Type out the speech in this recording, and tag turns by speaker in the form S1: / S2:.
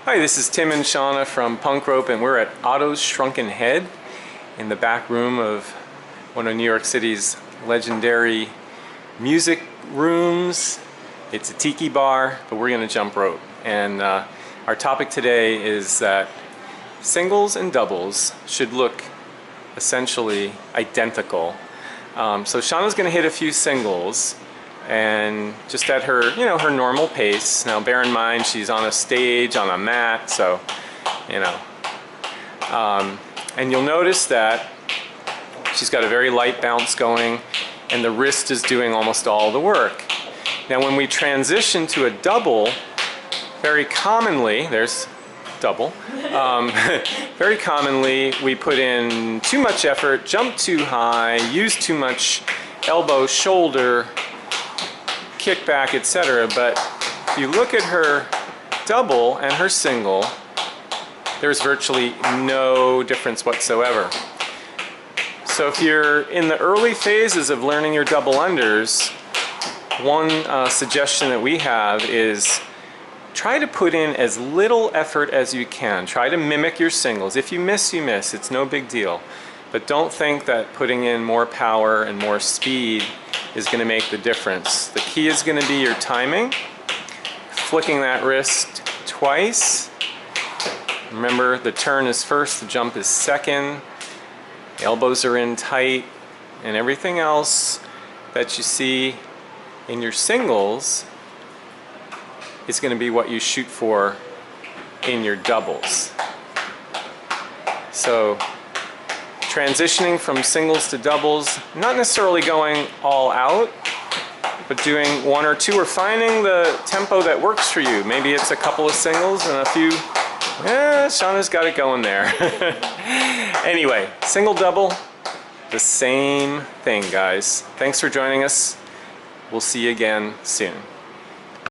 S1: Hi, this is Tim and Shana from Punk Rope, and we're at Otto's Shrunken Head in the back room of one of New York City's legendary music rooms. It's a tiki bar, but we're going to jump rope. And our topic today is that singles and doubles should look essentially identical. So Shana's going to hit a few singles, and just at her, her normal pace. Now bear in mind she's on a stage, on a mat, so, and you'll notice that she's got a very light bounce going, and the wrist is doing almost all the work. Now when we transition to a double, very commonly, there's double, very commonly we put in too much effort, jump too high, use too much elbow, shoulder, kickback, etc. But if you look at her double and her single, there's virtually no difference whatsoever. So if you're in the early phases of learning your double unders, one suggestion that we have is try to put in as little effort as you can. Try to mimic your singles. If you miss, you miss. It's no big deal. But don't think that putting in more power and more speed is going to make the difference. The key is going to be your timing, flicking that wrist twice. Remember, the turn is first, the jump is second, the elbows are in tight, and everything else that you see in your singles is going to be what you shoot for in your doubles. So transitioning from singles to doubles, not necessarily going all out, but doing one or two, or finding the tempo that works for you. Maybe it's a couple of singles and a few, Shana's got it going there. Anyway, single, double, the same thing, guys. Thanks for joining us. We'll see you again soon.